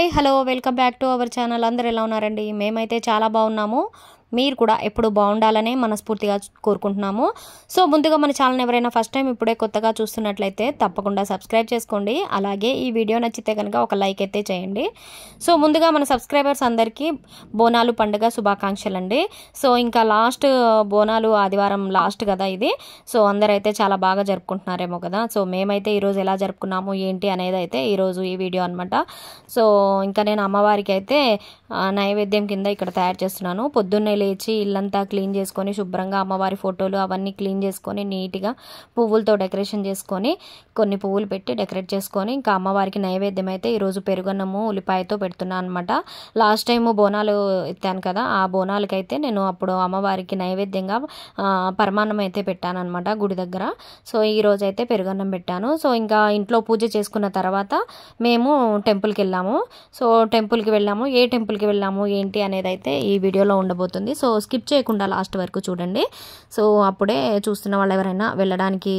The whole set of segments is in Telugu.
Hi hello welcome back to our channel. అందరూ ఎలా ఉన్నారండి? మేమైతే చాలా బాగున్నాము. మీరు కూడా ఎప్పుడు బాగుండాలనే మనస్ఫూర్తిగా కోరుకుంటున్నాము. సో ముందుగా మన ఛానల్ ఎవరైనా ఫస్ట్ టైం ఇప్పుడే కొత్తగా చూస్తున్నట్లయితే తప్పకుండా సబ్స్క్రైబ్ చేసుకోండి. అలాగే ఈ వీడియో నచ్చితే కనుక ఒక లైక్ అయితే చేయండి. సో ముందుగా మన సబ్స్క్రైబర్స్ అందరికీ బోనాలు పండుగ శుభాకాంక్షలు అండి. సో ఇంకా లాస్ట్ బోనాలు ఆదివారం లాస్ట్ కదా ఇది. సో అందరైతే చాలా బాగా జరుపుకుంటున్నారేమో కదా. సో మేమైతే ఈరోజు ఎలా జరుపుకున్నాము ఏంటి అనేది అయితే ఈరోజు ఈ వీడియో అనమాట. సో ఇంకా నేను అమ్మవారికి అయితే నైవేద్యం కింద ఇక్కడ తయారు చేస్తున్నాను. పొద్దున్నే లేచి ఇల్లంతా క్లీన్ చేసుకొని శుభ్రంగా అమ్మవారి ఫోటోలు అవన్నీ క్లీన్ చేసుకొని నీట్గా పువ్వులతో డెకరేషన్ చేసుకొని కొన్ని పువ్వులు పెట్టి డెకరేట్ చేసుకొని ఇంకా అమ్మవారికి నైవేద్యం అయితే ఈరోజు పెరుగన్నము ఉల్లిపాయతో పెడుతున్నాను అనమాట. లాస్ట్ టైం బోనాలు ఎత్తాను కదా, ఆ బోనాలకైతే నేను అప్పుడు అమ్మవారికి నైవేద్యంగా పరమాన్నం అయితే పెట్టాను అనమాట గుడి దగ్గర. సో ఈరోజు అయితే పెరుగన్నం పెట్టాను. సో ఇంకా ఇంట్లో పూజ చేసుకున్న తర్వాత మేము టెంపుల్కి వెళ్ళాము. సో టెంపుల్కి వెళ్ళాము, ఏ టెంపుల్కి వెళ్ళాము ఏంటి అనేది అయితే ఈ వీడియోలో ఉండబోతుంది. సో స్కిప్ చేయకుండా లాస్ట్ వరకు చూడండి. సో అప్పుడే చూస్తున్న వాళ్ళు ఎవరైనా వెళ్ళడానికి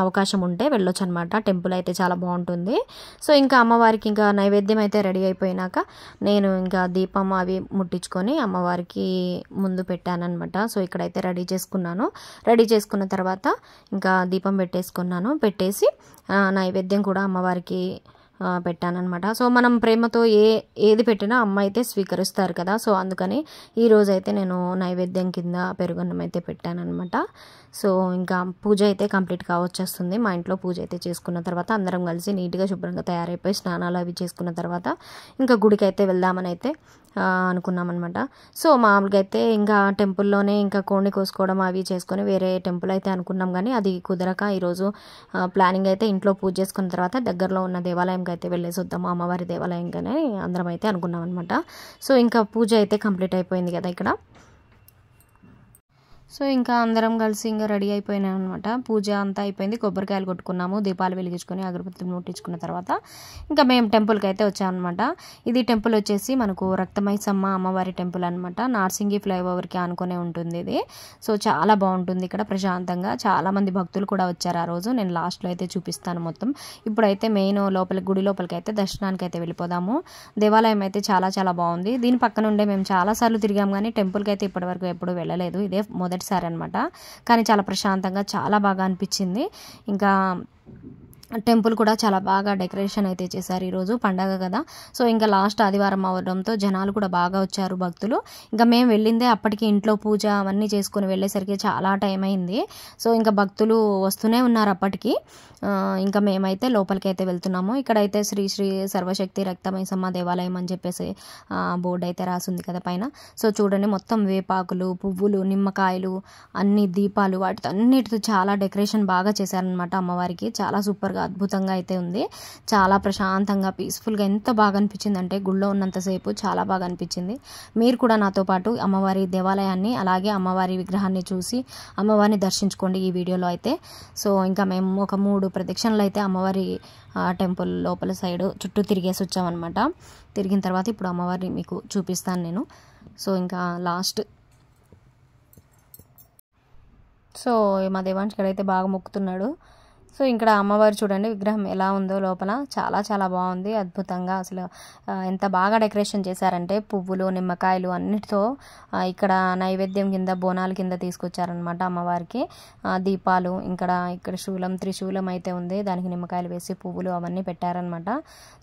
అవకాశం ఉంటే వెళ్ళొచ్చు అనమాట. టెంపుల్ అయితే చాలా బాగుంటుంది. సో ఇంకా అమ్మవారికి ఇంకా నైవేద్యం అయితే రెడీ అయిపోయినాక నేను ఇంకా దీపం అవి ముట్టించుకొని అమ్మవారికి ముందు పెట్టానమాట. సో ఇక్కడైతే రెడీ చేసుకున్నాను. రెడీ చేసుకున్న తర్వాత ఇంకా దీపం పెట్టేసి నైవేద్యం కూడా అమ్మవారికి పెట్టానమాట. సో మనం ప్రేమతో ఏది పెట్టినా అమ్మ అయితే స్వీకరిస్తారు కదా. సో అందుకని ఈరోజైతే నేను నైవేద్యం కింద పెరుగన్నం అయితే పెట్టానమాట. సో ఇంకా పూజ అయితే కంప్లీట్గా వచ్చేస్తుంది. మా ఇంట్లో పూజ అయితే చేసుకున్న తర్వాత అందరం కలిసి నీట్గా శుభ్రంగా తయారైపోయి స్నానాలు అవి చేసుకున్న తర్వాత ఇంకా గుడికి అయితే వెళ్దామని అయితే అనుకున్నామన్నమాట. సో మామూలుగా అయితే ఇంకా టెంపుల్లోనే ఇంకా కోడిని కోసుకోవడం అవి చేసుకొని వేరే టెంపుల్ అయితే అనుకున్నాం, కానీ అది కుదరక ఈరోజు ప్లానింగ్ అయితే ఇంట్లో పూజ చేసుకున్న తర్వాత దగ్గరలో ఉన్న దేవాలయంకి అయితే వెళ్ళేసి వద్దాము, అమ్మవారి దేవాలయంగానే అందరం అయితే అనుకున్నాం అనమాట. సో ఇంకా పూజ అయితే కంప్లీట్ అయిపోయింది కదా ఇక్కడ. సో ఇంకా అందరం కలిసి ఇంకా రెడీ అయిపోయినాం అనమాట. పూజ అంతా అయిపోయింది, కొబ్బరికాయలు కొట్టుకున్నాము, దీపాలు వెలిగించుకొని అగరబత్తులు ముట్టించుకున్న తర్వాత ఇంకా మేము టెంపుల్కి అయితే వచ్చామన్నమాట. ఇది టెంపుల్ వచ్చేసి మనకు రక్తమైసమ్మ అమ్మవారి టెంపుల్ అనమాట. నార్సింగి ఫ్లైఓవర్కి ఆనుకునే ఉంటుంది ఇది. సో చాలా బాగుంటుంది ఇక్కడ ప్రశాంతంగా. చాలామంది భక్తులు కూడా వచ్చారు ఆ రోజు. నేను లాస్ట్లో అయితే చూపిస్తాను మొత్తం. ఇప్పుడైతే మెయిన్ గుడి లోపలికి అయితే దర్శనానికి అయితే వెళ్ళిపోదాము. దేవాలయం అయితే చాలా చాలా బాగుంది. దీని పక్కన ఉండే మేము చాలాసార్లు తిరిగాం, కానీ టెంపుల్కి అయితే ఇప్పటివరకు ఎప్పుడు వెళ్ళలేదు. ఇదే మొదటిసారి అనమాట. కానీ చాలా ప్రశాంతంగా చాలా బాగా అనిపించింది. ఇంకా టెంపుల్ కూడా చాలా బాగా డెకరేషన్ అయితే చేశారు. ఈరోజు పండగ కదా. సో ఇంకా లాస్ట్ ఆదివారం అవడంతో జనాలు కూడా బాగా వచ్చారు భక్తులు. ఇంకా మేము వెళ్ళిందే అప్పటికి ఇంట్లో పూజ అవన్నీ చేసుకుని వెళ్ళేసరికి చాలా టైం అయింది. సో ఇంకా భక్తులు వస్తూనే ఉన్నారు అప్పటికి. ఇంకా మేమైతే లోపలికి అయితే వెళ్తున్నాము. ఇక్కడైతే శ్రీ శ్రీ సర్వశక్తి రక్తమైసమ్మ దేవాలయం అని చెప్పేసి బోర్డు అయితే రాసింది కదా పైన. సో చూడండి, మొత్తం వేపాకులు, పువ్వులు, నిమ్మకాయలు, అన్ని దీపాలు, వాటితో అన్నిటితో చాలా డెకరేషన్ బాగా చేశారనమాట అమ్మవారికి. చాలా సూపర్గా అద్భుతంగా అయితే ఉంది. చాలా ప్రశాంతంగా పీస్ఫుల్గా ఎంత బాగా అనిపించింది అంటే గుళ్ళో ఉన్నంతసేపు చాలా బాగా అనిపించింది. మీరు కూడా నాతో పాటు అమ్మవారి దేవాలయాన్ని అలాగే అమ్మవారి విగ్రహాన్ని చూసి అమ్మవారిని దర్శించుకోండి ఈ వీడియోలో అయితే. సో ఇంకా మేము ఒక 3 ప్రదక్షిణలు అయితే అమ్మవారి టెంపుల్ లోపల సైడ్ చుట్టూ తిరిగేసి వచ్చామన్నమాట. తిరిగిన తర్వాత ఇప్పుడు అమ్మవారిని మీకు చూపిస్తాను నేను. సో ఇంకా లాస్ట్ సో మా దేవాంశ్ ఇక్కడైతే బాగా మొక్కుతున్నాడు. సో ఇక్కడ అమ్మవారు చూడండి విగ్రహం ఎలా ఉందో లోపల. చాలా చాలా బాగుంది, అద్భుతంగా. అసలు ఎంత బాగా డెకరేషన్ చేశారంటే పువ్వులు, నిమ్మకాయలు అన్నిటితో ఇక్కడ నైవేద్యం కింద బోనాల కింద తీసుకొచ్చారనమాట అమ్మవారికి. దీపాలు, ఇక్కడ శూలం, త్రిశూలం అయితే ఉంది, దానికి నిమ్మకాయలు వేసి పువ్వులు అవన్నీ పెట్టారనమాట.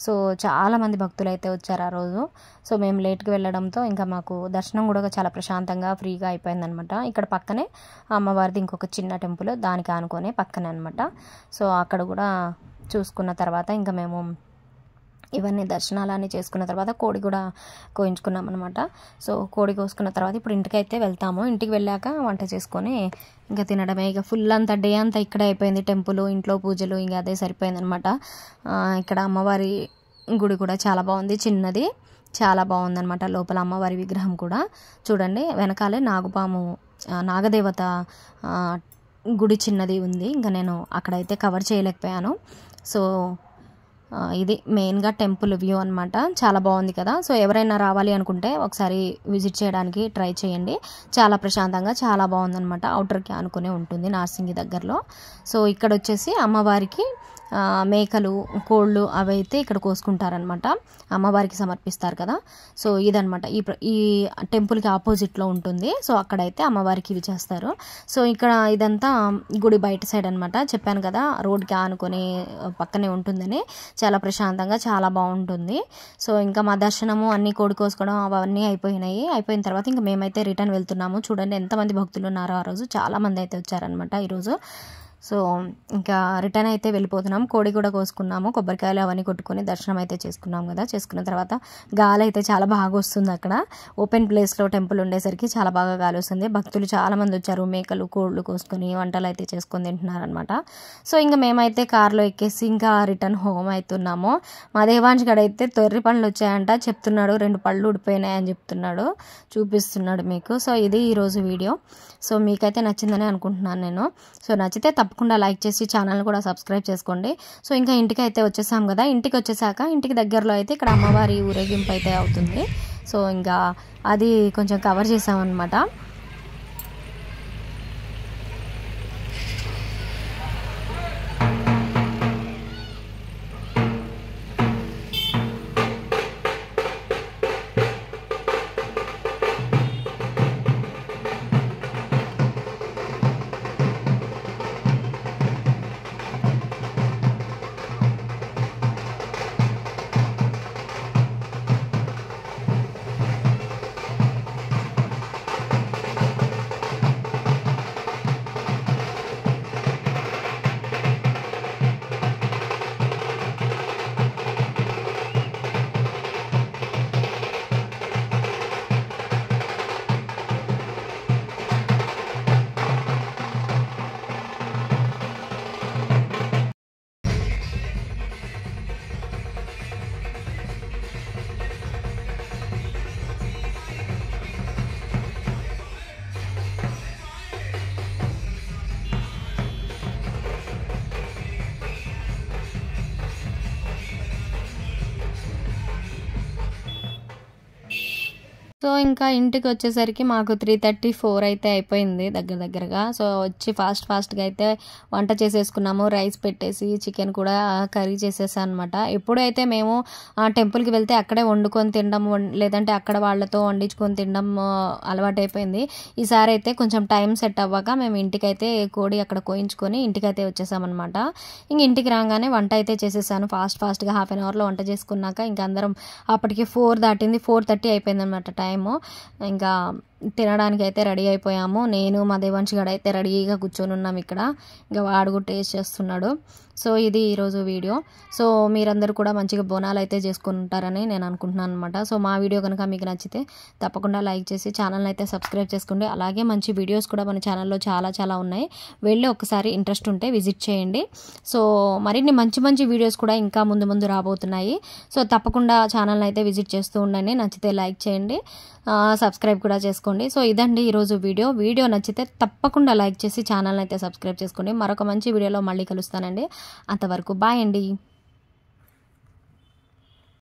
సో చాలామంది భక్తులు అయితే వచ్చారు ఆ రోజు. సో మేము లేట్కి వెళ్ళడంతో ఇంకా మాకు దర్శనం కూడా చాలా ప్రశాంతంగా ఫ్రీగా అయిపోయిందనమాట. ఇక్కడ పక్కనే అమ్మవారిది ఇంకొక చిన్న టెంపుల్, దానికి ఆనుకొని పక్కనే అనమాట. సో అక్కడ కూడా చూసుకున్న తర్వాత ఇంకా మేము ఇవన్నీ దర్శనాలన్నీ చేసుకున్న తర్వాత కోడి కూడా కోయించుకున్నాం అనమాట. సో కోడి కోసుకున్న తర్వాత ఇప్పుడు ఇంటికైతే వెళ్తాము. ఇంటికి వెళ్ళాక వంట చేసుకొని ఇంకా తినడమే. ఇక ఫుల్ అంతా డే అంతా ఇక్కడే అయిపోయింది. టెంపుల్, ఇంట్లో పూజలు, ఇంకా అదే సరిపోయిందనమాట. ఇక్కడ అమ్మవారి గుడి కూడా చాలా బాగుంది, చిన్నది, చాలా బాగుందనమాట. లోపల అమ్మవారి విగ్రహం కూడా చూడండి. వెనకాలే నాగుపాము, నాగదేవత గుడి చిన్నది ఉంది. ఇంకా నేను అక్కడైతే కవర్ చేయలేకపోయాను. సో ఇది మెయిన్గా టెంపుల్ వ్యూ అనమాట. చాలా బాగుంది కదా. సో ఎవరైనా రావాలి అనుకుంటే ఒకసారి విజిట్ చేయడానికి ట్రై చేయండి. చాలా ప్రశాంతంగా చాలా బాగుందనమాట. అవుటర్కి ఆనుకునే ఉంటుంది నార్సింగి దగ్గరలో. సో ఇక్కడ వచ్చేసి అమ్మవారికి మేకలు కోళ్ళు అవి అయితే ఇక్కడ కోసుకుంటారనమాట, అమ్మవారికి సమర్పిస్తారు కదా. సో ఇదనమాట ఈ టెంపుల్కి ఆపోజిట్లో ఉంటుంది. సో అక్కడైతే అమ్మవారికి ఇవి చేస్తారు. సో ఇక్కడ ఇదంతా గుడి బయట సైడ్ అనమాట. చెప్పాను కదా రోడ్కి ఆనుకొని పక్కనే ఉంటుందని. చాలా ప్రశాంతంగా చాలా బాగుంటుంది. సో ఇంకా మా దర్శనము అన్నీ కోడి కోసుకోవడం అవన్నీ అయిపోయినాయి. అయిపోయిన తర్వాత ఇంకా మేమైతే రిటర్న్ వెళ్తున్నాము. చూడండి ఎంతమంది భక్తులు ఉన్నారో ఆ రోజు. చాలామంది అయితే వచ్చారనమాట ఈరోజు. సో ఇంకా రిటర్న్ అయితే వెళ్ళిపోతున్నాం. కోడి కూడా కోసుకున్నాము, కొబ్బరికాయలు అవన్నీ కొట్టుకొని దర్శనం అయితే చేసుకున్నాం కదా. చేసుకున్న తర్వాత గాలి అయితే చాలా బాగా వస్తుంది. అక్కడ ఓపెన్ ప్లేస్లో టెంపుల్ ఉండేసరికి చాలా బాగా గాలి వస్తుంది. భక్తులు చాలామంది వచ్చారు. మేకలు కోళ్ళు కోసుకొని వంటలు అయితే చేసుకొని తింటున్నారనమాట. సో ఇంకా మేమైతే కార్లో ఎక్కేసి ఇంకా రిటర్న్ హోమ్ అవుతున్నాము. మా దేవాంశ్ గడ అయితే తొర్రి పళ్ళు వచ్చాయంట చెప్తున్నాడు. 2 పళ్ళు ఊడిపోయినాయని చెప్తున్నాడు, చూపిస్తున్నాడు మీకు. సో ఇది ఈరోజు వీడియో. సో మీకైతే నచ్చిందని అనుకుంటున్నాను నేను. సో నచ్చితే తప్పకుండా లైక్ చేసి ఛానల్ కూడా సబ్స్క్రైబ్ చేసుకోండి. సో ఇంకా ఇంటికి అయితే వచ్చేసాం కదా. ఇంటికి వచ్చేసాక ఇంటికి దగ్గరలో అయితే ఇక్కడ అమ్మవారి ఊరేగింపు అయితే అవుతుంది. సో ఇంకా అది కొంచెం కవర్ చేసామన్నమాట. సో ఇంకా ఇంటికి వచ్చేసరికి మాకు 3:34 అయితే అయిపోయింది దగ్గరగా. సో వచ్చి ఫాస్ట్గా అయితే వంట చేసేసుకున్నాము. రైస్ పెట్టేసి చికెన్ కూడా కర్రీ చేసేసాను అనమాట. ఎప్పుడైతే మేము టెంపుల్కి వెళ్తే అక్కడే వండుకొని తినడం, లేదంటే అక్కడ వాళ్ళతో వండించుకొని తినడం అలవాటు అయిపోయింది. ఈసారి అయితే కొంచెం టైం సెట్ అవ్వక మేము ఇంటికైతే కోడి అక్కడ కోయించుకొని ఇంటికైతే వచ్చేసామన్నమాట. ఇంక ఇంటికి రాగానే వంట అయితే చేసేసాను. ఫాస్ట్గా హాఫ్ అన్ అవర్లో వంట చేసుకున్నాక ఇంకా అందరం అప్పటికి 4 దాటింది, 4:30 అయిపోయింది అనమాట టైము. ఇంకా తినడానికి అయితే రెడీ అయిపోయాము. నేను మా దేవాంశ్ గడ అయితే రెడీగా కూర్చొని ఉన్నాం ఇక్కడ. ఇంకా వాడు కూడా టేస్ట్ చేస్తున్నాడు. సో ఇది ఈరోజు వీడియో. సో మీరందరూ కూడా మంచిగా బోనాలు అయితే చేసుకుని ఉంటారని నేను అనుకుంటున్నాను అనమాట. సో మా వీడియో కనుక మీకు నచ్చితే తప్పకుండా లైక్ చేసి ఛానల్ని అయితే సబ్స్క్రైబ్ చేసుకోండి. అలాగే మంచి వీడియోస్ కూడా మన ఛానల్లో చాలా ఉన్నాయి. వెళ్ళి ఒకసారి ఇంట్రెస్ట్ ఉంటే విజిట్ చేయండి. సో మరిన్ని మంచి వీడియోస్ కూడా ఇంకా ముందు రాబోతున్నాయి. సో తప్పకుండా ఛానల్ని అయితే విజిట్ చేస్తూ ఉండండి. నచ్చితే లైక్ చేయండి, సబ్స్క్రైబ్ కూడా చేసుకోండి. సో ఇదండి ఈరోజు వీడియో నచ్చితే తప్పకుండా లైక్ చేసి ఛానల్ని అయితే సబ్స్క్రైబ్ చేసుకోండి. మరొక మంచి వీడియోలో మళ్ళీ కలుస్తానండి. అంతవరకు బాయ్ అండి.